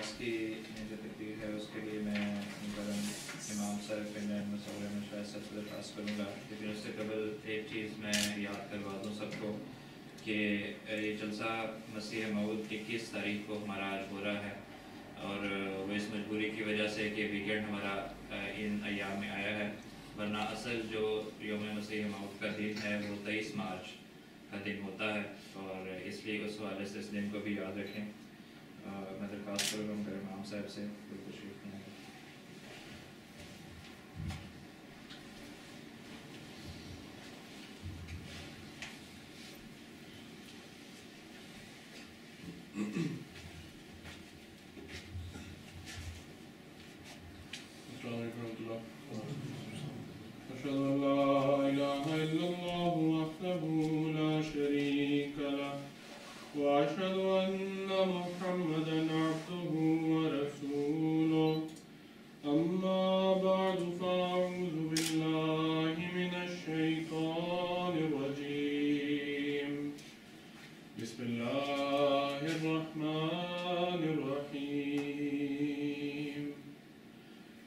آج کی جو تقریر ہے اس کے لیے میں امام صاحب فنلینڈ مصور میں شاید سب سے درخواست کروں گا، لیکن اس سے قبل ایک چیز میں یاد کروا دوں سب کو کہ یہ جلسہ مسیح موعود 21 تاریخ کو ہمارا آج ہو رہا ہے، اور وہ اس مجبوری کی وجہ سے کہ ویکینڈ ہمارا ان ایام میں آیا ہے، ورنہ اصل جو یوم مسیح موعود کا دن ہے وہ 23 مارچ کا دن ہوتا ہے، اور اس لیے اس حوالے سے اس دن کو بھی یاد رکھیں۔ میں درخواست کروں گا میرے امام صاحب سے کوئی تشریف نہیں ہے۔ السلام علیکم ورحمۃ اللہ۔ أشهد أن لا إله إلا الله وحده لا شريك له وأشهد أن محمدا عبده ورسوله، أما بعد فأعوذ بالله من الشيطان الرجيم، بسم الله الرحمن الرحيم،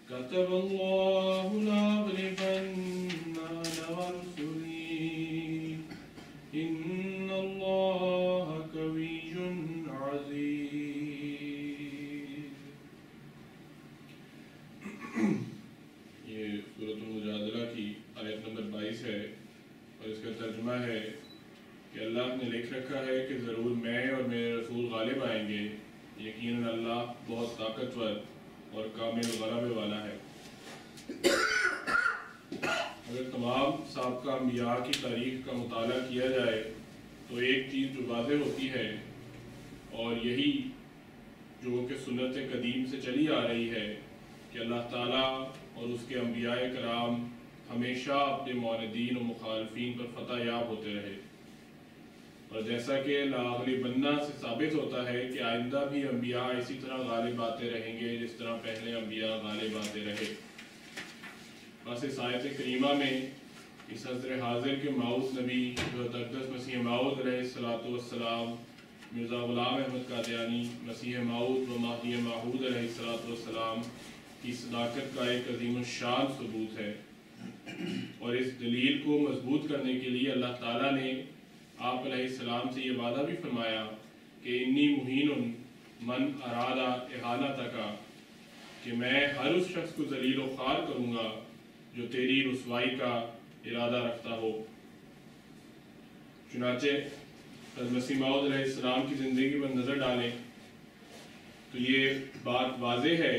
كتب الله لأغلبن أنا ورسلي إن الله قوي عزيز۔ یہ سورۃ المجادلہ کی آیت نمبر 22 ہے، اور اس کا ترجمہ ہے کہ اللہ نے لکھ رکھا ہے کہ ضرور میں اور میرے رسول غالب آئیں گے، یقیناً اللہ بہت طاقتور اور کامل غلبے والا ہے۔ اگر تمام سابقہ انبیاء کی تاریخ کا مطالعہ کیا جائے تو ایک چیز جو واضح ہوتی ہے، اور یہی جو کہ سنت قدیم سے چلی آ رہی ہے، کہ اللہ تعالیٰ اور اس کے انبیاء کرام ہمیشہ اپنے معاندین و مخالفین پر فتح یاب ہوتے رہے، اور جیسا کہ لاغلبنہ سے ثابت ہوتا ہے کہ آئندہ بھی انبیاء اسی طرح غالب آتے رہیں گے جس طرح پہلے انبیاء غالب آتے رہے۔ بس اس آیت کریمہ میں اس حضر حاضر کے موعود نبی حضرت اقدس مسیح موعود علیہ السلام مرزا غلام احمد قادیانی مسیح موعود و مہدی موعود علیہ السلام کی صداقت کا ایک عظیم الشان ثبوت ہے، اور اس دلیل کو مضبوط کرنے کے لیے اللہ تعالیٰ نے آپ علیہ السلام سے یہ وعدہ بھی فرمایا کہ انی مہین من ارادہ احانتک، کہ میں ہر اس شخص کو ذلیل و خوار کروں گا جو تیری رسوائی کا ارادہ رکھتا ہو۔ چنانچہ حضرت مسیح موعود علیہ السلام کی زندگی پر نظر ڈالیں تو یہ بات واضح ہے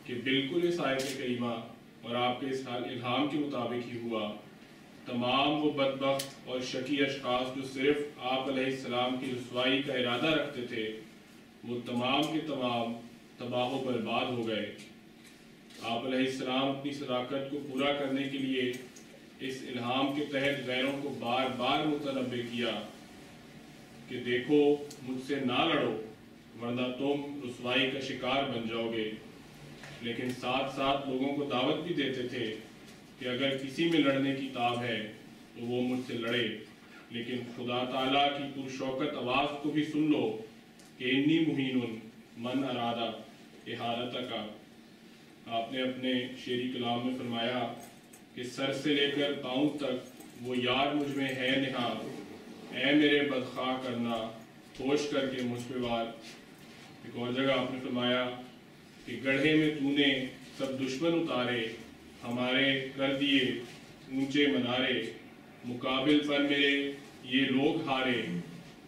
کہ بالکل اس آیت کریمہ اور آپ کے اس الہام کے مطابق ہی ہوا۔ تمام وہ بدبخت اور شقی اشخاص جو صرف آپ علیہ السلام کی رسوائی کا ارادہ رکھتے تھے، وہ تمام کے تمام تباہ و برباد ہو گئے۔ آپ علیہ السلام اپنی صداقت کو پورا کرنے کے لیے اس الہام کے تحت غیروں کو بار بار متنبہ کیا کہ دیکھو مجھ سے نہ لڑو ورنہ تم رسوائی کا شکار بن جاؤ گے، لیکن ساتھ ساتھ لوگوں کو دعوت بھی دیتے تھے کہ اگر کسی میں لڑنے کی تاب ہے تو وہ مجھ سے لڑے، لیکن خدا تعالیٰ کی پرشوکت آواز کو بھی سن لو کہ انی مہین من ارادہ احانتک۔ آپ نے اپنے شعری کلام میں فرمایا کہ سر سے لے کر پاؤں تک وہ یار مجھ میں ہے نہاں، اے میرے بدخواہ کرنا ہوش کر کے مجھ پہ وار۔ ایک اور جگہ آپ نے فرمایا کہ گڑھے میں تو نے سب دشمن اتارے، ہمارے کر دیے اونچے منارے، مقابل پر میرے یہ لوگ ہارے،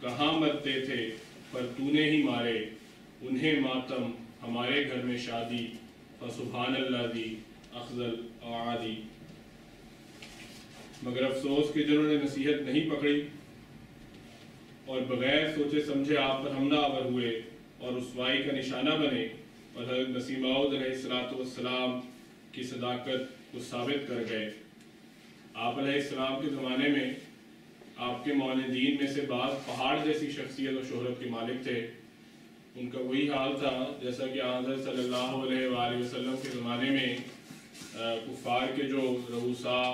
کہاں مرتے تھے پر تو نے ہی مارے، انہیں ماتم ہمارے گھر میں شادی، فسبحان اللہ دی افضل اعادی۔ مگر افسوس کہ جنہوں نے نصیحت نہیں پکڑی اور بغیر سوچے سمجھے آپ پر حملہ آور ہوئے اور رسوائی کا نشانہ بنے، اور حضرت مسیح موعود علیہ السلام کی صداقت کو ثابت کر گئے۔ آپ علیہ السلام کے زمانے میں آپ کے معاندین میں سے بعض پہاڑ جیسی شخصیت و شہرت کے مالک تھے۔ ان کا وہی حال تھا جیسا کہ حضرت صلی اللہ علیہ وآلہ وسلم کے زمانے میں کفار کے جو رؤساء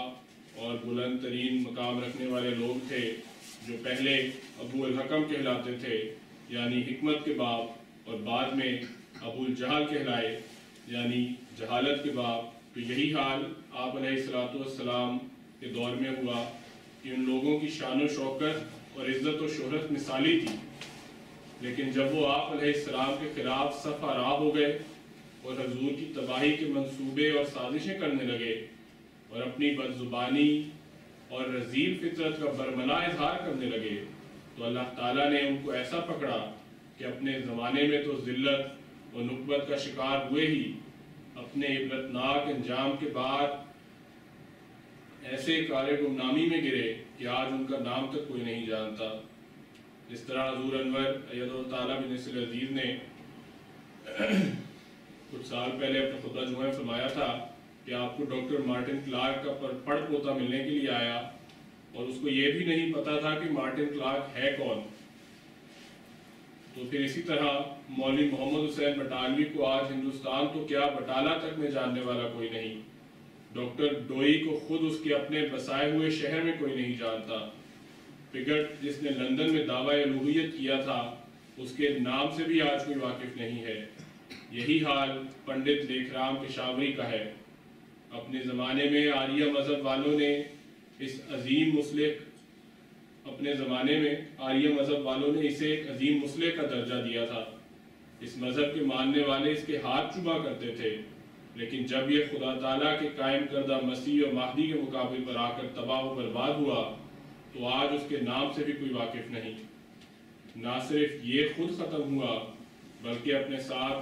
اور بلند ترین مقام رکھنے والے لوگ تھے، جو پہلے ابو الحکم کہلاتے تھے، یعنی حکمت کے باپ، اور بعد میں ابو الجہل کہلائے یعنی جہالت کے باپ، تو یہی حال آپ علیہ السلام کے دور میں ہوا کہ ان لوگوں کی شان و شوکت اور عزت و شہرت مثالی تھی، لیکن جب وہ آپ علیہ السلام کے خلاف صف آراہ ہو گئے اور حضور کی تباہی کے منصوبے اور سازشیں کرنے لگے اور اپنی بد زبانی اور رذیل فطرت کا برملا اظہار کرنے لگے، تو اللہ تعالیٰ نے ان کو ایسا پکڑا کہ اپنے زمانے میں تو ذلت اور نکبت کا شکار ہوئے ہی، اپنے عبرتناک انجام کے بعد ایسے کار گمنامی میں گرے کہ آج ان کا نام تک کوئی نہیں جانتا۔ اس طرح حضور انور ایدہ اللہ تعالیٰ بن نصر العزیز نے کچھ سال پہلے اپنا خطبہ جمعہ میں فرمایا تھا کہ آپ کو ڈاکٹر مارٹن کلارک کا پڑ پوتا ملنے کے لیے آیا اور اس کو یہ بھی نہیں پتا تھا کہ مارٹن کلارک ہے کون۔ تو پھر اسی طرح مولوی محمد حسین بٹالوی کو آج ہندوستان تو کیا بٹالہ تک میں جاننے والا کوئی نہیں، ڈاکٹر ڈوئی کو خود اس کے اپنے بسائے ہوئے شہر میں کوئی نہیں جانتا، پگٹ جس نے لندن میں دعویٰ الوہیت کیا تھا اس کے نام سے بھی آج کوئی واقف نہیں ہے۔ یہی حال پنڈت لیکھرام پشاوری کا ہے۔ اپنے زمانے میں آریہ مذہب والوں نے اس عظیم مسلک اسے ایک عظیم مسلک کا درجہ دیا تھا۔ اس مذہب کے ماننے والے اس کے ہاتھ چوما کرتے تھے، لیکن جب یہ خدا تعالیٰ کے قائم کردہ مسیح اور مہدی کے مقابل پر آ کر تباہ و برباد ہوا تو آج اس کے نام سے بھی کوئی واقف نہیں۔ نہ صرف یہ خود ختم ہوا بلکہ اپنے ساتھ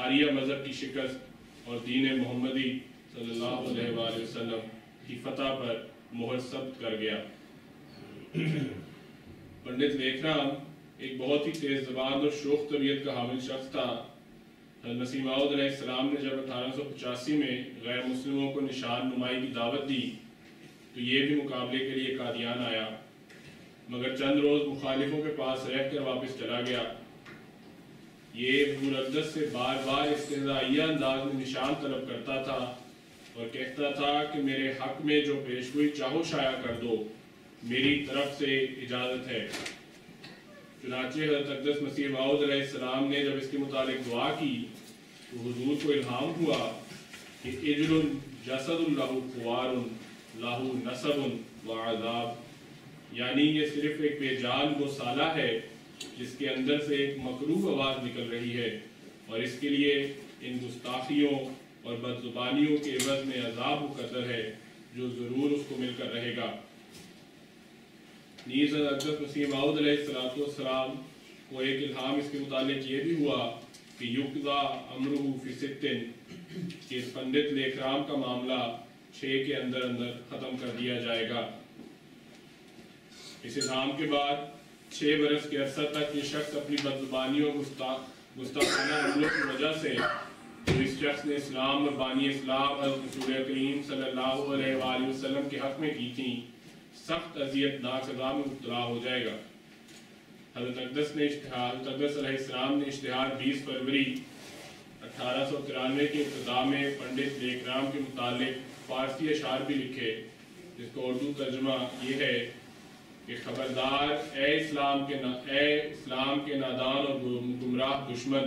آریہ مذہب کی شکست اور دین محمدی صلی اللہ علیہ وآلہ وسلم کی فتح پر مہر ثبت کر گیا۔ پنڈت لیکھرام ایک بہت ہی تیز زبان اور شوخ طبیعت کا حامل شخص تھا۔ حضرت مسیح موعود علیہ السلام نے جب 1885 میں غیر مسلموں کو نشان نمائی کی دعوت دی تو یہ بھی مقابلے کے لیے قادیان آیا، مگر چند روز مخالفوں کے پاس رہ کر واپس چلا گیا۔ یہ حضور اقدس سے بار بار استہزائیہ انداز میں نشان طلب کرتا تھا اور کہتا تھا کہ میرے حق میں جو پیشگوئی چاہو شائع کر دو، میری طرف سے اجازت ہے۔ چنانچہ حضرت اقدس مسیح موعود علیہ السلام نے جب اس کے متعلق دعا کی تو حضور کو الہام ہوا کہ اجل جسد لہ خوار لہ نسب و عذاب، یعنی یہ صرف ایک بے جان گوسالہ ہے جس کے اندر سے ایک مکروہ آواز نکل رہی ہے، اور اس کے لیے ان گستاخیوں اور بدزبانیوں کے عوض میں عذاب مقدر ہے جو ضرور اس کو مل کر رہے گا۔ نیز حضرت اقدس مسیح موعود علیہ السلام کو ایک الہام اس کے متعلق یہ بھی ہوا کہ یقضا امرہ فی ستن، کہ اس پنڈت لیکھرام کا معاملہ 6 کے اندر اندر ختم کر دیا جائے گا۔ اس الہام کے بعد 6 برس کے عرصہ تک یہ شخص اپنی بدزبانی اور گستاخانہ حملوں کی وجہ سے جو اس شخص نے اسلام اور بانی اسلام حضرت رسول کریم صلی اللہ علیہ وآلہ وسلم کے حق میں کی تھیں، سخت اذیت ناک سزا میں مبتلا ہو جائے گا۔ حضرت اقدس علیہ السلام نے اشتہار 20 فروری 1893 کی ابتدا میں پنڈت لیکھرام کے متعلق فارسی اشعار بھی لکھے، جس کو اردو ترجمہ یہ ہے کہ خبردار اے اسلام کے نادان اور گمراہ دشمن،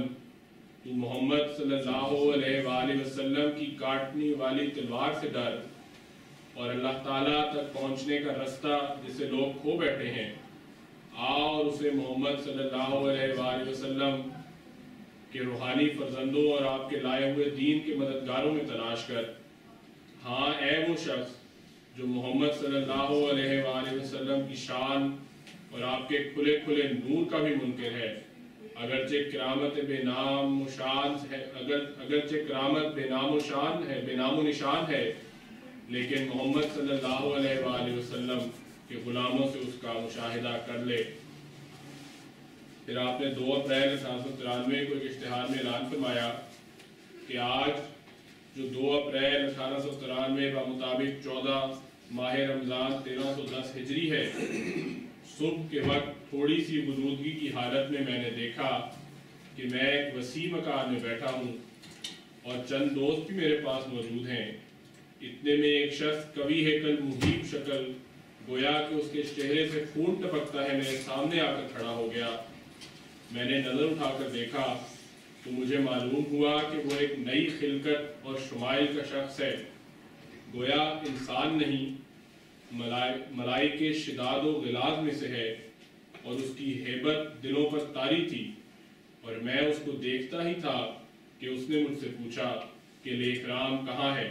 تو محمد صلی اللہ علیہ وآلہ وسلم کی کاٹنے والی تلوار سے ڈر، اور اللہ تعالیٰ تک پہنچنے کا رستہ جسے لوگ کھو بیٹھے ہیں، اور اسے محمد صلی اللہ علیہ وآلہ وسلم کے روحانی فرزندوں اور آپ کے لائے ہوئے دین کے مددگاروں میں تلاش کر۔ ہاں اے وہ شخص جو محمد صلی اللہ علیہ وآلہ وسلم کی شان اور آپ کے کھلے کھلے نور کا بھی منکر ہے، اگرچہ کرامت بے نام و نشان ہے، لیکن محمد صلی اللہ علیہ وآلہ وسلم کے غلاموں سے اس کا مشاہدہ کر لے۔ پھر آپ نے 2 اپریل 1893 کو ایک اشتہار میں اعلان فرمایا کہ آج جو 2 اپریل 1893 بمطابق 14 ماہ رمضان 1310 ہجری ہے، صبح کے وقت تھوڑی سی غنودگی کی حالت میں نے دیکھا کہ میں ایک وسیع مکان میں بیٹھا ہوں اور چند دوست بھی میرے پاس موجود ہیں۔ اتنے میں ایک شخص قوی ہیکل مہیب شکل گویا کہ اس کے چہرے سے خون ٹپکتا ہے میرے سامنے آ کر کھڑا ہو گیا۔ میں نے نظر اٹھا کر دیکھا تو مجھے معلوم ہوا کہ وہ ایک نئی خلقت اور شمائل کا شخص ہے، گویا انسان نہیں، ملائکے شداد و غلاظ میں سے ہے، اور اس کی ہیبت دلوں پر طاری تھی، اور میں اس کو دیکھتا ہی تھا کہ اس نے مجھ سے پوچھا کہ لیک رام کہاں ہے،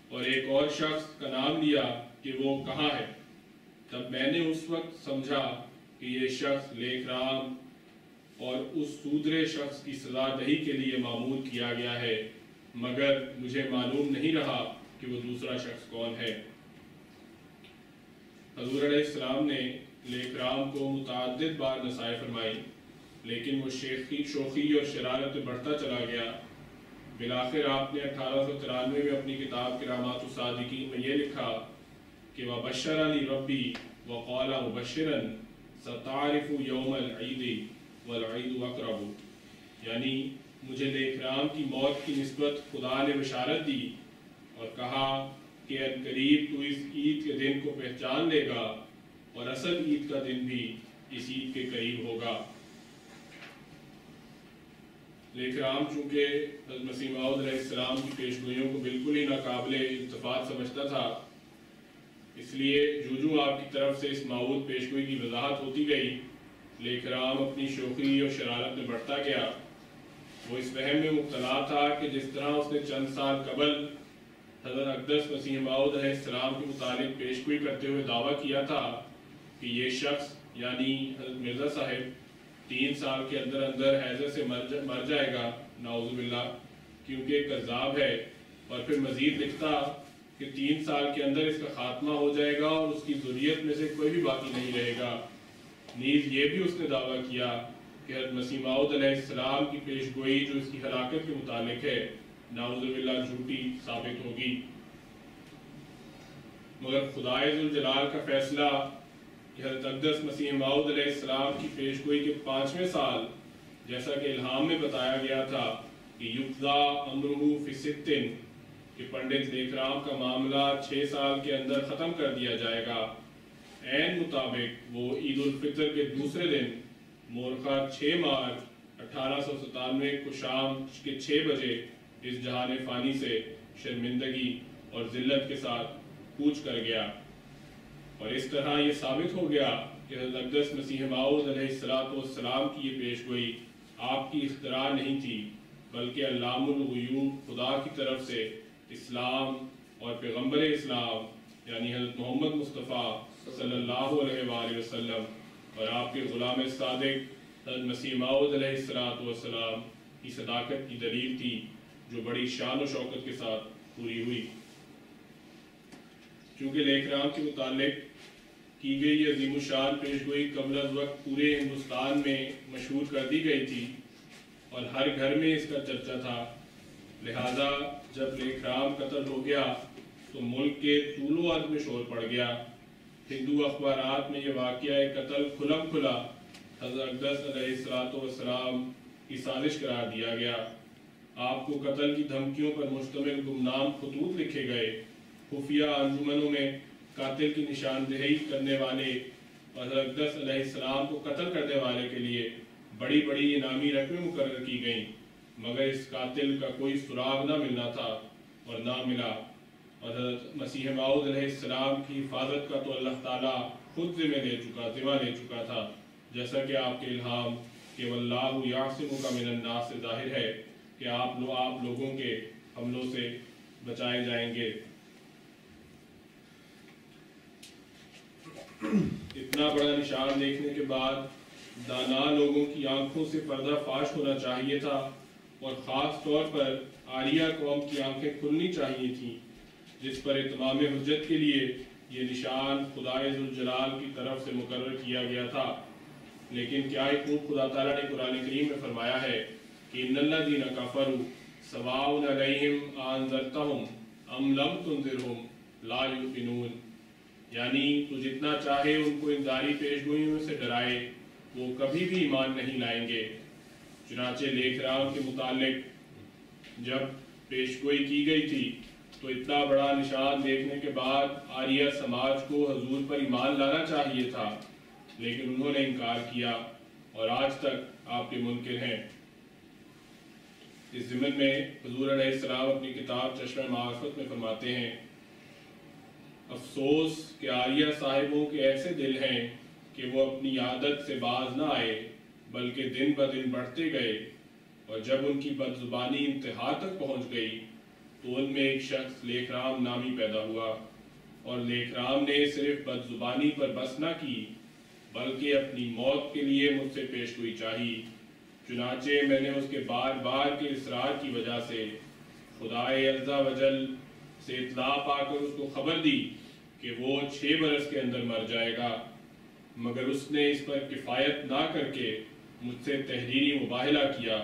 اور ایک اور شخص کا نام لیا کہ وہ کہاں ہے۔ تب میں نے اس وقت سمجھا کہ یہ شخص لیک رام اور اس سودرے شخص کی سزا دہی کے لیے معمول کیا گیا ہے، مگر مجھے معلوم نہیں رہا کہ وہ دوسرا شخص کون ہے۔ حضور علیہ السلام نے لیک رام کو متعدد بار نصیحت فرمائی، لیکن وہ شوخی اور شرارت میں بڑھتا چلا گیا۔ بالآخر آپ نے 1893 میں اپنی کتاب کرامات الصادقین میں یہ لکھا کہ وَبَشَّرَنِي رَبِّي وَقَالَ مُبَشِّرًا سَتَعْرِفُ يَوْمَ الْعِيدِ وَالْعِيدُ أَقْرَبُ، یعنی مجھے لیک رام کی موت کی نسبت خدا نے بشارت دی اور کہا کہ ان قریب تو اس عید کے دن کو پہچان لے گا، اور اصل عید کا دن بھی اس عید کے قریب ہوگا۔ لیک رام چونکہ حضرت مسیح موعود علیہ السلام کی پیشگوئیوں کو بالکل ہی ناقابل التفات سمجھتا تھا، اس لیے جو آپ کی طرف سے اس موعود پیشگوئی کی وضاحت ہوتی گئی، لیک رام اپنی شوخی اور شرارت میں بڑھتا گیا۔ وہ اس وہم میں مبتلا تھا کہ جس طرح اس نے چند سال قبل حضرت اقدس مسیح موعود علیہ السلام کے متعلق پیشگوئی کرتے ہوئے دعویٰ کیا تھا کہ یہ شخص یعنی حضرت مرزا صاحب 3 سال کے اندر اندر حیضے سے مر جائے گا، نعوذ باللہ، کیونکہ ایک کذاب ہے، اور پھر مزید لکھتا کہ 3 سال کے اندر اس کا خاتمہ ہو جائے گا اور اس کی ذریت میں سے کوئی بھی باقی نہیں رہے گا۔ نیز یہ بھی اس نے دعویٰ کیا کہ حضرت مسیح موعود علیہ السلام کی پیشگوئی جو اس کی ہلاکت کے متعلق ہے، نعوذ باللہ جھوٹی ثابت ہوگی۔ مگر خدائے ذوالجلال کا فیصلہ کہ حضرت اقدس مسیح موعود علیہ السلام کی پیشگوئی کے 5ویں سال، جیسا کہ الہام میں بتایا گیا تھا کہ یقضا امرہ فی 6، کہ پنڈت لیک رام کا معاملہ 6 سال کے اندر ختم کر دیا جائے گا، عین مطابق وہ عید الفطر کے دوسرے دن مورخہ 6 مارچ 1897 کو شام کے 6 بجے اس جہان فانی سے شرمندگی اور ذلت کے ساتھ کوچ کر گیا، اور اس طرح یہ ثابت ہو گیا کہ حضرت اقدس مسیح موعود علیہ السلام کی یہ پیشگوئی آپ کی اختراع نہیں تھی، بلکہ علام الغیوب خدا کی طرف سے اسلام اور پیغمبر اسلام یعنی حضرت محمد مصطفیٰ صلی اللہ علیہ وآلہ وسلم اور آپ کے غلام صادق حضرت مسیح موعود علیہ السلام کی صداقت کی دلیل تھی، جو بڑی شان و شوکت کے ساتھ پوری ہوئی۔ چونکہ لیک رام کے متعلق کی گئی عظیم الشان پیشگوئی قبل از وقت پورے ہندوستان میں مشہور کر دی گئی تھی اور ہر گھر میں اس کا چرچا تھا، لہذا جب لیک رام قتل ہو گیا تو ملک کے طول و عرض میں شور پڑ گیا۔ ہندو اخبارات میں یہ واقعہ قتل کھلم کھلا حضرت اقدس علیہ السلام کی سازش قرار دیا گیا۔ آپ کو قتل کی دھمکیوں پر مشتمل گمنام خطوط لکھے گئے، خفیہ انجمنوں میں قاتل کی نشاندہی کرنے والے اور حضرت اقدس علیہ السلام کو قتل کرنے والے کے لیے بڑی بڑی انعامی رقمیں مقرر کی گئیں، مگر اس قاتل کا کوئی سراغ نہ ملنا تھا اور نہ ملا، اور حضرت مسیح موعود علیہ السلام کی حفاظت کا تو اللہ تعالیٰ خود ذمہ لے چکا تھا، جیسا کہ آپ کے الہام کہ واللہ یعصمک من الناس سے ظاہر ہے کہ آپ لوگوں کے حملوں سے بچائے جائیں گے۔ اتنا بڑا نشان دیکھنے کے بعد دانا لوگوں کی آنکھوں سے پردہ فاش ہونا چاہیے تھا، اور خاص طور پر آریہ قوم کی آنکھیں کھلنی چاہیے تھیں، جس پر اتمام حجت کے لیے یہ نشان خدائے ذوالجلال کی طرف سے مقرر کیا گیا تھا۔ لیکن کیا ہی خوب خدا تعالیٰ نے قرآن کریم میں فرمایا ہے کہ ان الذین کفروا سواء علیہم انذرتہم ام لم تنذرہم لا یؤمنون، یعنی تو جتنا چاہے ان کو انذاری پیشگوئیوں سے ڈرائے، وہ کبھی بھی ایمان نہیں لائیں گے۔ چنانچہ لیک رام کے متعلق جب پیشگوئی کی گئی تھی تو اتنا بڑا نشان دیکھنے کے بعد آریہ سماج کو حضور پر ایمان لانا چاہیے تھا، لیکن انہوں نے انکار کیا اور آج تک آپ کے منکر ہیں۔ اس ضمن میں حضور علیہ السلام اپنی کتاب چشمہ معرفت میں فرماتے ہیں، افسوس کہ عاریہ صاحبوں کے ایسے دل ہیں کہ وہ اپنی عادت سے باز نہ آئے بلکہ دن بدن بڑھتے گئے، اور جب ان کی بد زبانی انتہا تک پہنچ گئی تو ان میں ایک شخص لیکرام نامی پیدا ہوا، اور لیکرام نے صرف بد زبانی پر بس نہ کی بلکہ اپنی موت کے لیے مجھ سے پیش گوئی چاہی۔ چنانچہ میں نے اس کے بار بار کے اصرار کی وجہ سے خدائے عز و جل سے اطلاع پا کر اس کو خبر دی کہ وہ 6 برس کے اندر مر جائے گا، مگر اس نے اس پر کفایت نہ کر کے مجھ سے تحریری مباہلہ کیا،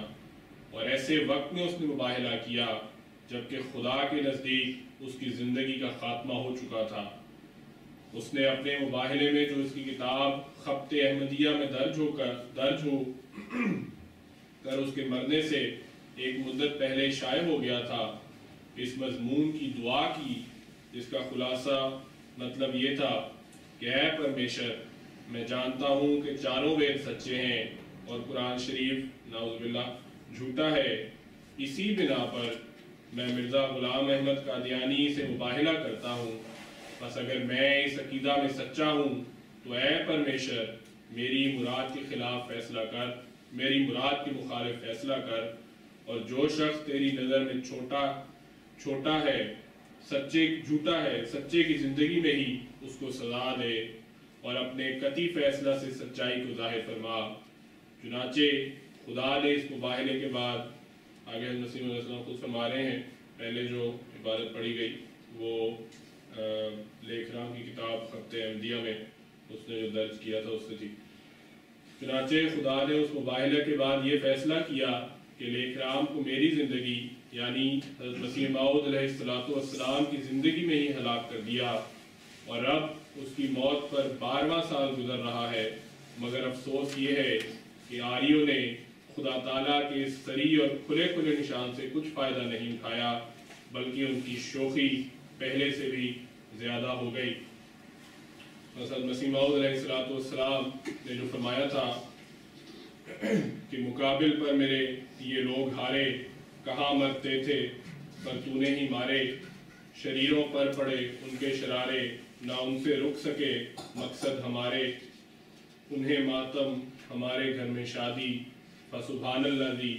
اور ایسے وقت میں اس نے مباہلہ کیا جبکہ خدا کے نزدیک اس کی زندگی کا خاتمہ ہو چکا تھا۔ اس نے اپنے مباہلے میں جو اس کی کتاب خبط احمدیہ میں درج ہو کر اس کے مرنے سے ایک مدت پہلے شائع ہو گیا تھا، اس مضمون کی دعا کی، جس کا خلاصہ مطلب یہ تھا کہ اے پرمیشر، میں جانتا ہوں کہ چاروں وید سچے ہیں اور قرآن شریف نعوذ باللہ جھوٹا ہے، اسی بنا پر میں مرزا غلام احمد قادیانی سے مباہلہ کرتا ہوں، بس اگر میں اس عقیدہ میں سچا ہوں تو اے پرمیشر میری مراد کے خلاف فیصلہ کر، میری مراد کے مخالف فیصلہ کر، اور جو شخص تیری نظر میں چھوٹا ہے، جھوٹا ہے، سچے کی زندگی میں ہی اس کو سزا دے اور اپنے قطعی فیصلہ سے سچائی کو ظاہر فرما۔ چنانچہ خدا نے اس مباہلے کے بعد، آگے حضرت مسیح علیہ السلام خود فرما رہے ہیں، پہلے جو عبارت پڑھی گئی وہ لیکرام کی کتاب خبط احمدیہ میں اس نے جو درج کیا تھا اس سے تھی۔ چنانچہ خدا نے اس مباہلے کے بعد یہ فیصلہ کیا کہ لیکرام کو میری زندگی یعنی حضرت مسیح موعود علیہ السلام کی زندگی میں ہی ہلاک کر دیا، اور اب اس کی موت پر 12واں سال گزر رہا ہے، مگر افسوس یہ ہے کہ آریوں نے خدا تعالیٰ کے اس صریح اور کھلے نشان سے کچھ فائدہ نہیں اٹھایا، بلکہ ان کی شوخی پہلے سے بھی زیادہ ہو گئی۔ حضرت مسیح موعود علیہ السلام نے جو فرمایا تھا کہ مقابل پر میرے یہ لوگ ہارے، کہاں مرتے تھے پر تو نے ہی مارے، شریروں پر پڑے ان کے شرارے، نہ ان سے رک سکے مقصد ہمارے، انہیں ماتم ہمارے گھر میں شادی، فسبحان الذی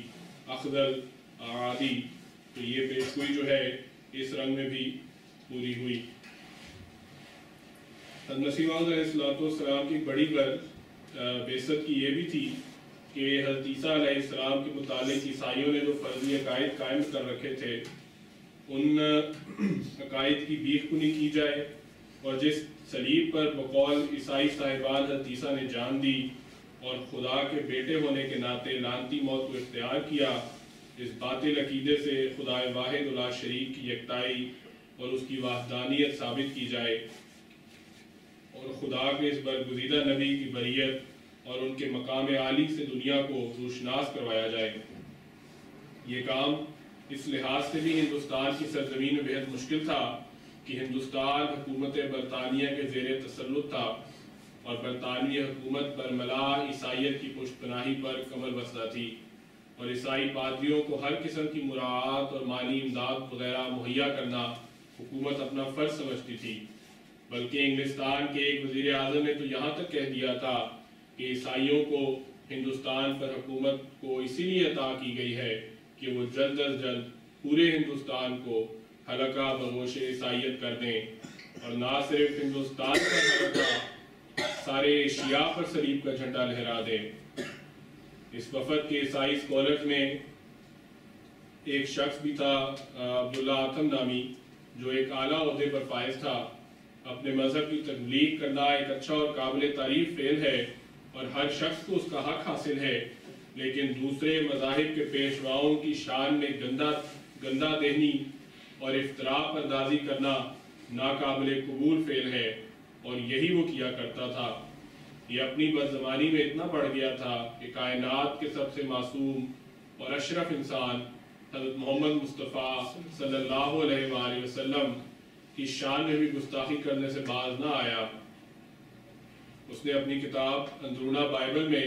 اخذل اعادی۔ تو یہ پیشگوئی جو ہے اس رنگ میں بھی پوری ہوئی۔ حضرت مسیح موعود علیہ السلام کی بڑی بعثت کی یہ بھی تھی کہ حضرت عیسیٰ علیہ السلام کے متعلق عیسائیوں نے جو فرضی عقائد قائم کر رکھے تھے ان عقائد کی بیخ کنی کی جائے، اور جس صلیب پر بقول عیسائی صاحبان حضرت عیسیٰ نے جان دی اور خدا کے بیٹے ہونے کے ناطے لعنتی موت کو اختیار کیا، اس باطل عقیدے سے خدا واحد لا شریک کی یکتائی اور اس کی وحدانیت ثابت کی جائے، اور خدا کے اس برگزیدہ نبی کی بریت اور ان کے مقام عالی سے دنیا کو روشناس کروایا جائے۔ یہ کام اس لحاظ سے بھی ہندوستان کی سرزمین میں بہت مشکل تھا کہ ہندوستان حکومت برطانیہ کے زیر تسلط تھا، اور برطانوی حکومت برملا عیسائیت کی پشت پناہی پر کمر بستہ تھی، اور عیسائی پادریوں کو ہر قسم کی مراعات اور مالی امداد وغیرہ مہیا کرنا حکومت اپنا فرض سمجھتی تھی، بلکہ انگلستان کے ایک وزیر اعظم نے تو یہاں تک کہہ دیا تھا کہ عیسائیوں کو ہندوستان پر حکومت کو اسی لیے عطا کی گئی ہے کہ وہ جلد از جلد پورے ہندوستان کو حلقہ بگوش عیسائیت کر دیں، اور نہ صرف ہندوستان پر حلقہ، سارے ایشیا پر صلیب کا جھنڈا لہرا دیں۔ اس وفد کے عیسائی اسکالرز میں ایک شخص بھی تھا عبداللہ آتم نامی، جو ایک اعلیٰ عہدے پر فائز تھا۔ اپنے مذہب کی تبلیغ کرنا ایک اچھا اور قابل تعریف فعل ہے اور ہر شخص کو اس کا حق حاصل ہے، لیکن دوسرے مذاہب کے پیشواؤں کی شان میں گندہ دہنی اور افتراء پردازی کرنا ناقابل قبول فعل ہے، اور یہی وہ کیا کرتا تھا۔ یہ اپنی بدزبانی میں اتنا بڑھ گیا تھا کہ کائنات کے سب سے معصوم اور اشرف انسان حضرت محمد مصطفیٰ صلی اللہ علیہ وآلہ وسلم کی شان میں بھی گستاخی کرنے سے باز نہ آیا۔ اس نے اپنی کتاب اندرونہ بائبل میں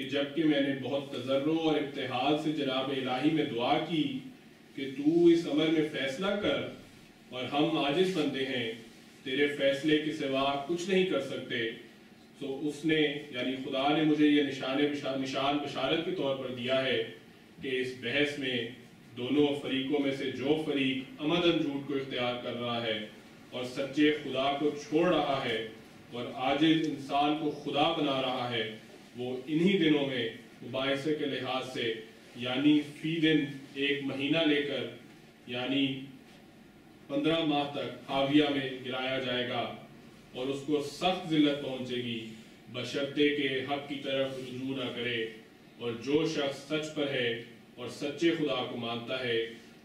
کہ جبکہ میں نے بہت تضرع اور ابتہال سے جناب الہی میں دعا کی کہ تو اس امر میں فیصلہ کر، اور ہم عاجز بندے ہیں، تیرے فیصلے کے سوا کچھ نہیں کر سکتے، تو اس نے یعنی خدا نے مجھے یہ نشان بشارت کے طور پر دیا ہے کہ اس بحث میں دونوں فریقوں میں سے جو فریق عمداً جھوٹ کو اختیار کر رہا ہے اور سچے خدا کو چھوڑ رہا ہے اور عاجز انسان کو خدا بنا رہا ہے، وہ انہی دنوں میں مباحثے کے لحاظ سے یعنی فی دن 1 مہینہ لے کر یعنی 15 ماہ تک حاویہ میں گرایا جائے گا، اور اس کو سخت ذلت پہنچے گی بشرطے کہ حق کی طرف رجوع نہ کرے، اور جو شخص سچ پر ہے اور سچے خدا کو مانتا ہے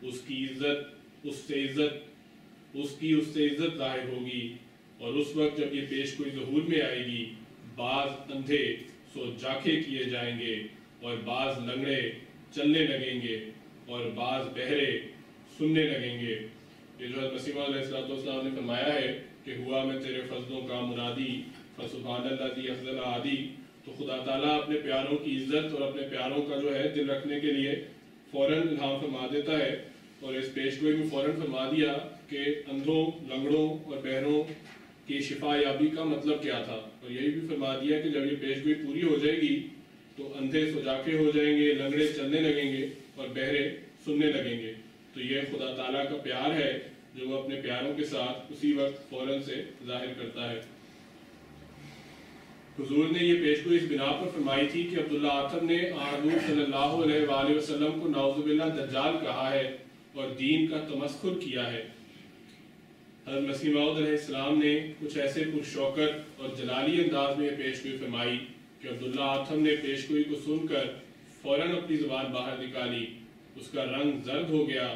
اس کی عزت ظاہر ہوگی، اور اس وقت جب یہ پیش گوئی ظہور میں آئے گی، بعض اندھے سو جاکھے کیے جائیں گے، اور بعض لنگڑے چلنے لگیں گے، اور بعض بہرے سننے لگیں گے۔ یہ جو مسیح موعود علیہ السلام نے فرمایا ہے کہ ہوا میں تیرے فضلوں کا منادی فسبحان الذی افضل عادی، تو خدا تعالیٰ اپنے پیاروں کی عزت اور اپنے پیاروں کا جو ہے دل رکھنے کے لیے فوراً الہام فرما دیتا ہے، اور اس پیش گوئی میں فوراً فرما دیا کہ اندھوں، لنگڑوں اور بہروں کی شفا یابی کا مطلب کیا تھا، اور یہی بھی فرما دیا کہ جب یہ پیش گوئی پوری ہو جائے گی تو اندھے سجاکے ہو جائیں گے، لنگڑے چلنے لگیں گے اور بہرے سننے لگیں گے۔ تو یہ خدا تعالیٰ کا پیار ہے جو وہ اپنے پیاروں کے ساتھ اسی وقت فوراً سے ظاہر کرتا ہے۔ حضور نے یہ پیش گوئی اس بنا پر فرمائی تھی کہ عبداللہ آتم نے حضور صلی اللہ علیہ وآلہ وسلم کو نعوذ باللہ دجال کہا ہے اور دین کا تمسخر کیا ہے۔ حضرت مسیح موعود علیہ السلام نے کچھ ایسے پرشوکت اور جلالی انداز میں یہ پیش گوئی فرمائی کہ عبداللہ آتم نے پیش گوئی کو سن کر فوراً اپنی زبان باہر نکالی، اس کا رنگ زرد ہو گیا،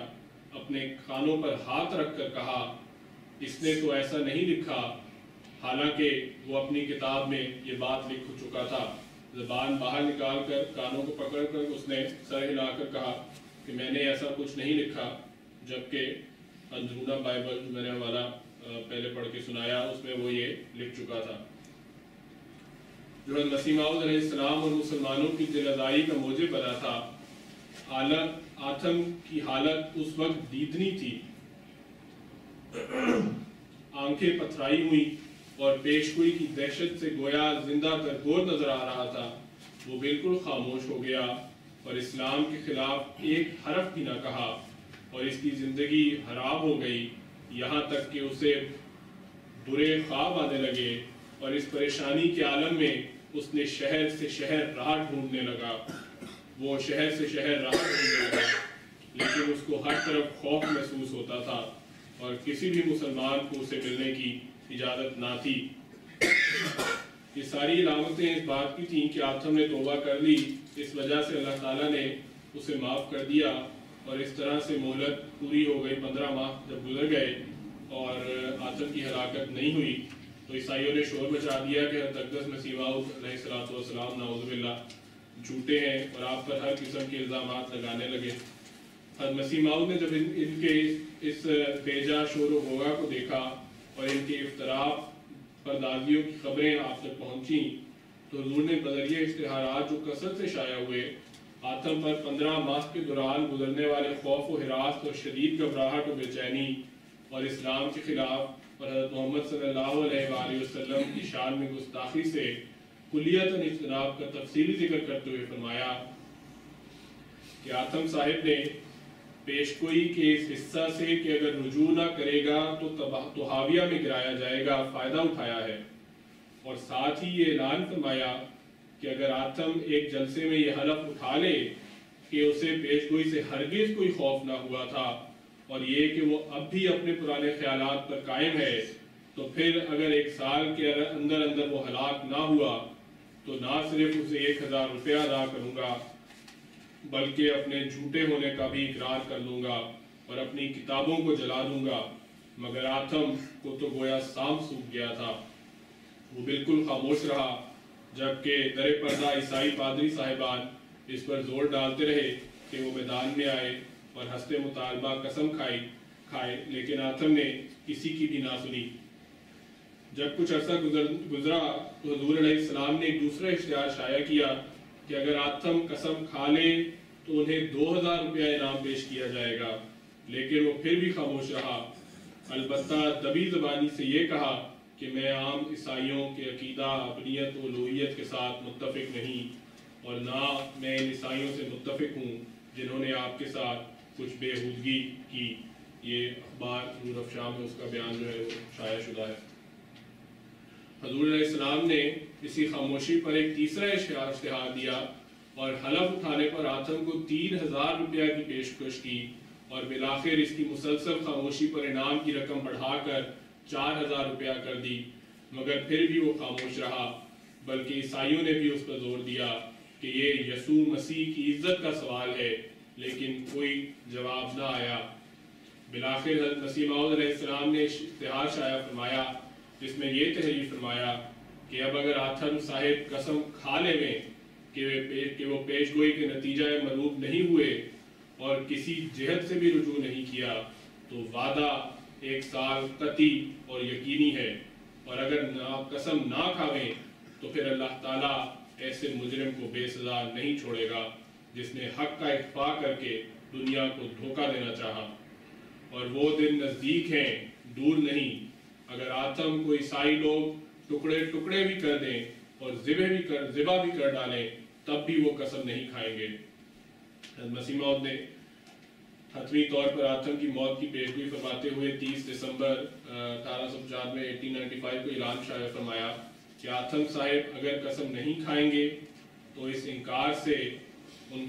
اپنے کانوں پر ہاتھ رکھ کر کہا اس نے تو ایسا نہیں لکھا، حالانکہ وہ اپنی کتاب میں یہ بات لکھ چکا تھا۔ زبان باہر نکال کر کانوں کو پکڑ کر اس نے سر ہلا کر کہا کہ میں نے ایسا کچھ نہیں لکھا، جبکہ اندرونہ بائبل جو میں نے حوالہ پہلے پڑھ کے سنایا اس میں وہ یہ لکھ چکا تھا۔ جو مسیح موعود علیہ السلام اور مسلمانوں کی دل آزاری کا موجب بنا تھا، آتم کی حالت اس وقت دیدنی تھی، آنکھیں پتھرائی ہوئی اور پیش گوئی کی دہشت سے گویا زندہ ترگور نظر آ رہا تھا۔ وہ بالکل خاموش ہو گیا اور اسلام کے خلاف ایک حرف بھی نہ کہا، اور اس کی زندگی خراب ہو گئی، یہاں تک کہ اسے برے خواب آنے لگے، اور اس پریشانی کے عالم میں اس نے شہر سے شہر راہ ڈھونڈنے لگا۔ وہ شہر سے شہر راہ ڈھونڈنے لگا، لیکن اس کو ہر طرف خوف محسوس ہوتا تھا اور کسی بھی مسلمان کو اسے ملنے کی اجازت نہ تھی۔ یہ ساری علامتیں اس بات کی تھیں کہ آتم نے توبہ کر لی، اس وجہ سے اللہ تعالیٰ نے اسے معاف کر دیا، اور اس طرح سے مہلت پوری ہو گئی۔ 15 ماہ جب گزر گئے اور آتم کی ہلاکت نہیں ہوئی تو عیسائیوں نے شور مچا دیا کہ حضرت اقدس مسیح موعود علیہ السلام نعوذ باللہ جھوٹے ہیں، اور آپ پر ہر قسم کے الزامات لگانے لگے۔ حضرت مسیح موعود نے جب ان کے اس بیجا شور و غوغا کو دیکھا اور ان کے افتراء پردازیوں کی خبریں آپ تک پہنچیں تو حضور نے بذریعہ اشتہارات جو کثرت سے شائع ہوئے آتم پر 15 ماہ کے دوران گزرنے والے خوف و ہراس اور شدید گھبراہٹ و بے چینی اور اسلام کے خلاف اور حضرت محمد صلی اللہ علیہ وآلہ وسلم کی شان میں گستاخی سے کلیتاً اجتناب کا تفصیلی ذکر کرتے ہوئے فرمایا کہ آتم صاحب نے پیش گوئی کے اس حصہ سے کہ اگر رجوع نہ کرے گا تو حاویہ میں گرایا جائے گا فائدہ اٹھایا ہے، اور ساتھ ہی یہ اعلان فرمایا کہ اگر آتم ایک جلسے میں یہ حلف اٹھا لے کہ اسے پیش گوئی سے ہرگز کوئی خوف نہ ہوا تھا اور یہ کہ وہ اب بھی اپنے پرانے خیالات پر قائم ہے، تو پھر اگر 1 سال کے اندر وہ ہلاک نہ ہوا تو نہ صرف اسے 1000 روپیہ ادا کروں گا بلکہ اپنے جھوٹے ہونے کا بھی اقرار کر لوں گا اور اپنی کتابوں کو جلا دوں گا۔ مگر آتم کو تو گویا سام سوکھ گیا تھا، وہ بالکل خاموش رہا، جبکہ در پردہ عیسائی پادری صاحبان اس پر زور ڈالتے رہے کہ وہ میدان میں آئے اور ہنستے مطالبہ قسم کھائے، لیکن آتم نے کسی کی بھی نہ سنی۔ جب کچھ عرصہ گزرا تو حضور علیہ السلام نے ایک دوسرا اشتہار شائع کیا کہ اگر آتم قسم کھا لے تو انہیں 2000 روپیہ انعام پیش کیا جائے گا، لیکن وہ پھر بھی خاموش رہا۔ البتہ دبی زبانی سے یہ کہا کہ میں عام عیسائیوں کے عقیدہ ابنیت و الوہیت کے ساتھ متفق نہیں، اور نہ میں ان عیسائیوں سے متفق ہوں جنہوں نے آپ کے ساتھ کچھ بےہودگی کی۔ یہ اخبار نور افشاں میں اس کا بیان جو ہے وہ شائع شدہ ہے۔ حضور علیہ السلام نے اسی خاموشی پر ایک تیسرا اشتہار دیا اور حلف اٹھانے پر آتم کو 3000 روپیہ کی پیشکش کی، اور بالآخر اس کی مسلسل خاموشی پر انعام کی رقم بڑھا کر 4000 روپیہ کر دی، مگر پھر بھی وہ خاموش رہا، بلکہ عیسائیوں نے بھی اس پر زور دیا کہ یہ یسوع مسیح کی عزت کا سوال ہے، لیکن کوئی جواب نہ آیا۔ بالآخر حضرت مسیح موعود علیہ السلام نے اشتہار شائع فرمایا جس میں یہ تحریر فرمایا کہ اب اگر آتھم صاحب قسم کھا لے میں کہ وہ پیش گوئی کے نتیجہ مرغوب نہیں ہوئے اور کسی جہت سے بھی رجوع نہیں کیا تو وعدہ 1 سال قطعی اور یقینی ہے، اور اگر قسم نہ کھاویں تو پھر اللہ تعالیٰ ایسے مجرم کو بے سزا نہیں چھوڑے گا جس نے حق کا اخفاء کر کے دنیا کو دھوکہ دینا چاہا۔ اور وہ دن نزدیک ہیں، دور نہیں۔ اگر آتم کو عیسائی لوگ ٹکڑے ٹکڑے بھی کر دیں اور ذبح بھی کر ڈالیں تب بھی وہ قسم نہیں کھائیں گے۔ حضرت مسیح موعود نے حتمی طور پر آتم کی موت کی پیشگوئی فرماتے ہوئے 30 دسمبر 1895 کو اعلان شائع فرمایا کہ آتم صاحب اگر قسم نہیں کھائیں گے تو اس انکار سے جو ان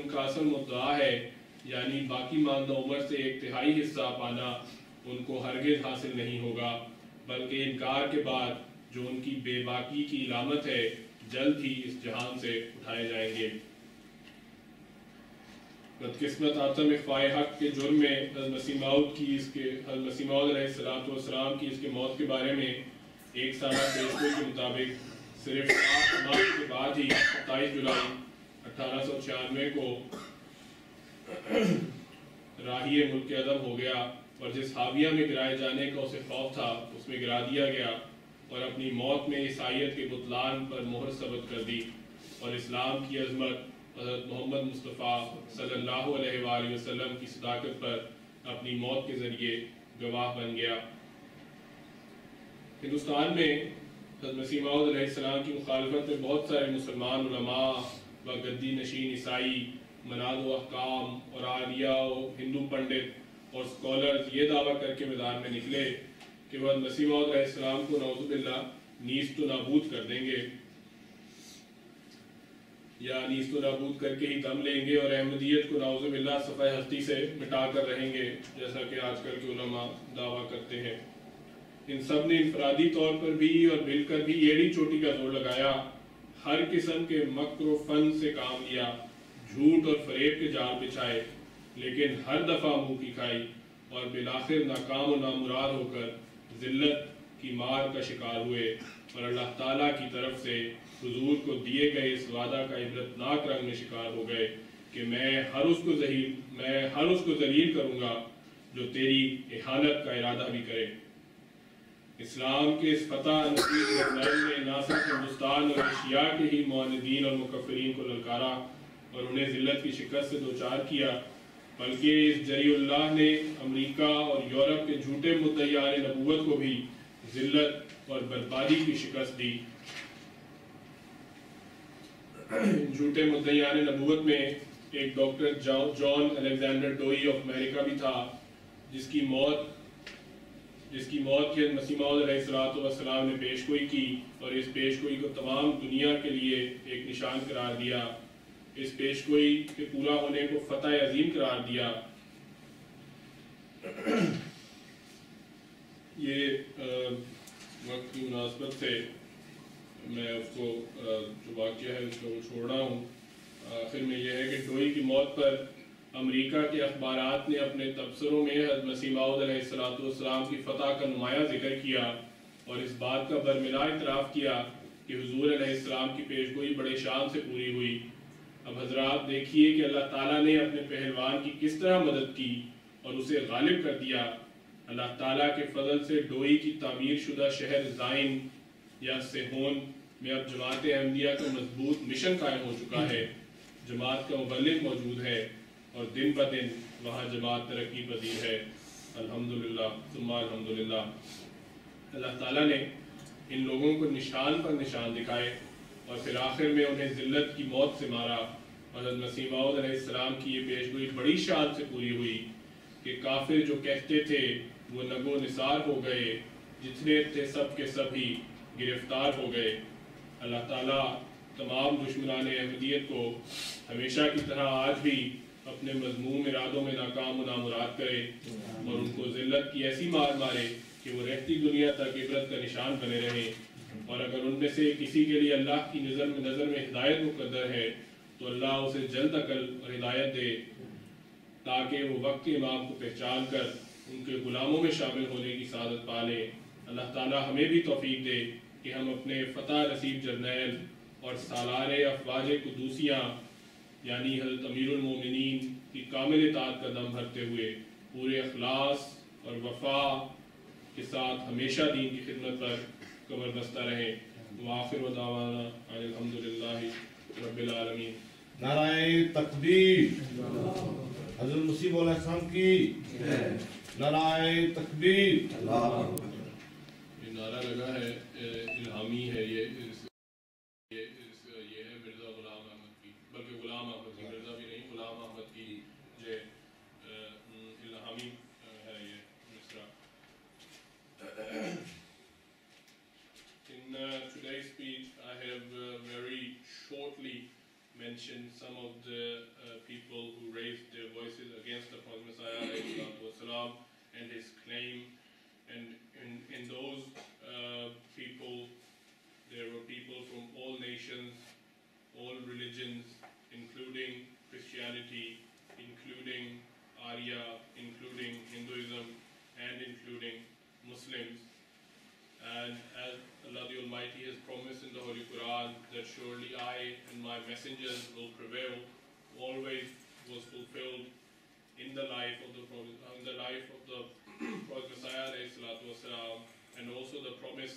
کا اصل مدعا ہے، یعنی باقی ماندہ عمر سے 1/3 حصہ پانا، ان کو ہرگز حاصل نہیں ہوگا، بلکہ انکار کے بعد جو ان کی بے باکی کی علامت ہے جلد ہی اس جہان سے اٹھائے جائیں گے۔ بدقسمت آتم اخفاء حق کے جرم میں حضرت مسیح موعود علیہ السلام کی اس کے موت کے بارے میں 1 سالہ پیشگوئی کے مطابق صرف 8 ماہ کے بعد ہی 27 جولائی 1896 کو راہی ملک عدم ہو گیا، اور جس حاویہ میں گرائے جانے کا اسے خوف تھا اس میں گرا دیا گیا، اور اپنی موت میں عیسائیت کے بطلان پر مہر ثبت کر دی، اور اسلام کی عظمت حضرت محمد مصطفیٰ صلی اللہ علیہ وآلہ وسلم کی صداقت پر اپنی موت کے ذریعے گواہ بن گیا۔ ہندوستان میں حضرت مسیح موعود علیہ السلام کی مخالفت میں بہت سارے مسلمان علماء و گدی نشین عیسائی، مناد و احکام اور عالیہ و ہندو پنڈت اور سکولرز یہ دعویٰ کر کے میدان میں نکلے کہ وہ مسیح موعود علیہ السلام کو نعوذ باللہ نیست و نابود کر دیں گے، یا نیست و نابود کر کے ہی دم لیں گے، اور احمدیت کو نعوذ باللہ صفحہ ہستی سے مٹا کر رہیں گے، جیسا کہ آج کل کے علماء دعویٰ کرتے ہیں۔ ان سب نے انفرادی طور پر بھی اور مل کر بھی ایڑی چوٹی کا زور لگایا، ہر قسم کے مکر و فن سے کام لیا، جھوٹ اور فریب کے جال بچھائے، لیکن ہر دفعہ منہ کی کھائی، اور بالآخر ناکام و نامراد ہو کر ذلت کی مار کا شکار ہوئے، اور اللہ تعالیٰ کی طرف سے حضور کو دیے گئے اس وعدہ کا عبرتناک رنگ میں شکار ہو گئے کہ میں ہر اس کو ذلیل کروں گا جو تیری احانت کا ارادہ بھی کرے۔ اسلام کے اس فتح نصیب رسائل نے نہ صرف ہندوستان اور ایشیا کے ہی معاندین اور مکفرین کو للکارا اور انہیں ذلت کی شکست سے دوچار کیا، بلکہ اس جری اللہ نے امریکہ اور یورپ کے جھوٹے مدعیان نبوت کو بھی ذلت اور بربادی کی شکست دی۔ جھوٹے مدعیان نبوت میں ایک doctor John Alexander Dowie of America بھی تھا، جس کی موت کی حضرت مسیح موعود علیہ السلام نے پیشگوئی کی، اور اس پیشگوئی کو تمام دنیا کے لیے ایک نشان قرار دیا، اس پیشگوئی کے پورا ہونے کو فتح عظیم قرار دیا۔ یہ وقت کی مناسبت سے میں اس کو جو واقعہ ہے اس کو چھوڑ رہا ہوں۔ آخر میں یہ ہے کہ ڈوئی کی موت پر امریکہ کے اخبارات نے اپنے تبصروں میں حضرت مسیح موعود علیہ السلام کی فتح کا نمایاں ذکر کیا، اور اس بات کا برملا اعتراف کیا کہ حضور علیہ السلام کی پیشگوئی بڑے شان سے پوری ہوئی۔ اب حضرات دیکھیے کہ اللہ تعالیٰ نے اپنے پہلوان کی کس طرح مدد کی اور اسے غالب کر دیا۔ اللہ تعالیٰ کے فضل سے ڈوئی کی تعمیر شدہ شہر زائن یا سیہون میں اب جماعت احمدیہ کا مضبوط مشن قائم ہو چکا ہے، جماعت کا مبلغ موجود ہے اور دن بہ دن وہاں جماعت ترقی پذیر ہے، الحمدللہ ثم الحمدللہ۔ اللہ تعالیٰ نے ان لوگوں کو نشان پر نشان دکھائے اور پھر آخر میں انہیں ذلت کی موت سے مارا۔ حضرت مسیح موعود علیہ السلام کی یہ پیشگوئی بڑی شان سے پوری ہوئی کہ کافر جو کہتے تھے وہ نگو نثار ہو گئے، جتنے تھے سب کے سب ہی گرفتار ہو گئے۔ اللہ تعالیٰ تمام دشمنان احمدیت کو ہمیشہ کی طرح آج بھی اپنے مذموم ارادوں میں ناکام و نامراد کرے اور ان کو ذلت کی ایسی مار مارے کہ وہ رہتی دنیا تک عبرت کا نشان بنے رہیں۔ اور اگر ان میں سے کسی کے لیے اللہ کی نظر میں ہدایت مقدر ہے تو اللہ اسے جلد عقل اور ہدایت دے تاکہ وہ وقت کے امام کو پہچان کر ان کے غلاموں میں شامل ہونے کی سعادت پا لے۔ اللہ تعالیٰ ہمیں بھی توفیق دے کہ ہم اپنے فتح نصیب جرنیل اور سالار افواج قدوسیہ یعنی حضرت امیر المومنین کی کامل اطاعت کا دم بھرتے ہوئے پورے اخلاص اور وفا کے ساتھ ہمیشہ دین کی خدمت پر کمر بستہ رہیں۔ وآخر دعوانا ان الحمدللہ رب العالمین۔ نعرہ تکبیر، حضرت مسیح موعود علیہ السلام کی نعرہ تکبیر۔ یہ نعرہ لگا ہے الہامی ہے، یہ ہے مرزا غلام احمد کی، بلکہ غلام احمد کی، مرزا بھی نہیں، غلام احمد کی جو الہامی ہے یہ مصرع۔ In today's speech, I have very shortly mentioned some of the people who raised their voices against the Prophet Messiah والسلام, and his claim. And in those people, there were people from all nations, all religions, including Christianity, including Arya, including Hinduism, and including Muslims. And as Allah the Almighty has promised in the Holy Quran that surely I and my messengers will prevail, always was fulfilled in the life of the Prophet Messiah alayhi salatu wasalam, and also the promise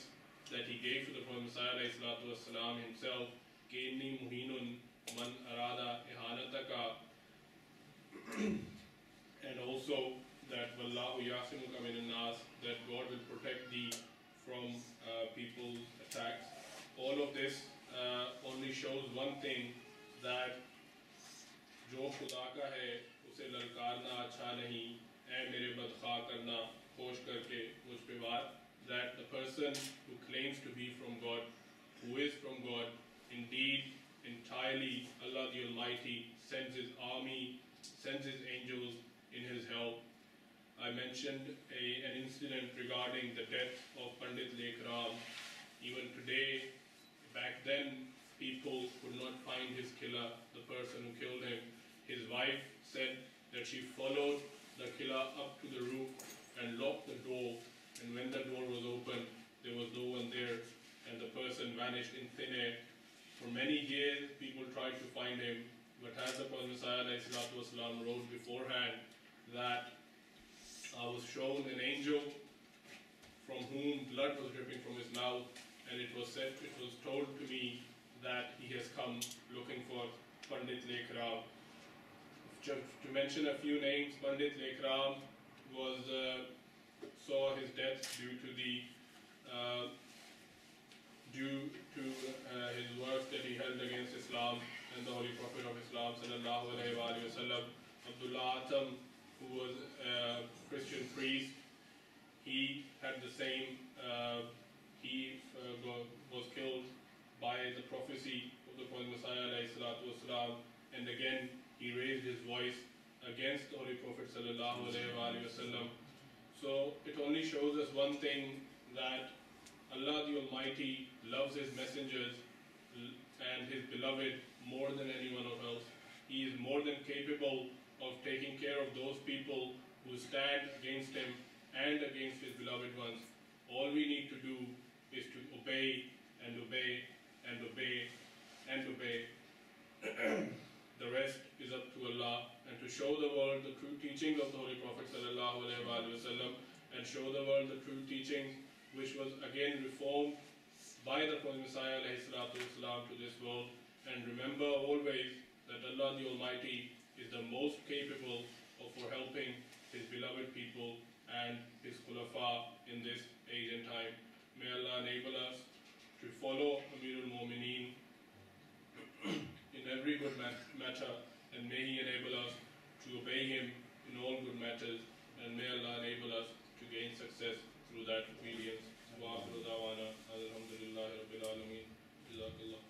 that he gave to the Prophet Messiah alayhi salatu wasalam himself, ki inni muhinun man arada ihanataka, and also that wallahu yasimuka minan nas, that God will protect thee from people's attacks. All of this only shows one thing, that جو خدا کا ہے اسے للکارنا اچھا نہیں، اے میرے بدخواہ کرنا خوش کر کے مجھ پہ وار. That the person who claims to be from God, who is from God, indeed, entirely Allah the Almighty sends his army, sends his angels in his help. I mentioned an incident regarding the death of Pandit Lekh Ram. Even today, back then, people could not find his killer, the person who killed him. His wife said that she followed the killer up to the roof and locked the door, and when the door was opened, there was no one there, and the person vanished in thin air. For many years, people tried to find him, but as the Prophet Messiah wrote beforehand that I was shown an angel from whom blood was dripping from his mouth, and it was told to me that he has come looking for Pandit Lekh Ram. To mention a few names, Pandit Lekh Ram saw his death due to his work that he held against Islam and the Holy Prophet of Islam sallallahu alaihi wasallam. Abdullah Atam, who was a Christian priest, he had the same. He was killed by the prophecy of the Prophet Messiah alayhi salatu wasalam, and again he raised his voice against the Holy Prophet sallallahu alaihi wasallam. So it only shows us one thing, that Allah the Almighty loves his messengers and his beloved more than anyone else. He is more than capable of taking care of those people who stand against him and against his beloved ones. All we need to do is to obey and obey and obey and obey. The rest is up to Allah, and to show the world the true teaching of the Holy Prophet sallallahu alaihi wasallam, and show the world the true teaching which was again reformed by the Prophet Messiah ﷺ to this world. And remember always that Allah the Almighty is the most capable for helping His beloved people and His Khulafa in this age and time. May Allah enable us to follow Amirul Mu'mineen in every good matter, and may He enable us to obey him in all good matters, and may Allah enable us to gain success through that obedience. Wa akhiru da'wana alhamdulillahi rabbil alameen. Jazakallah.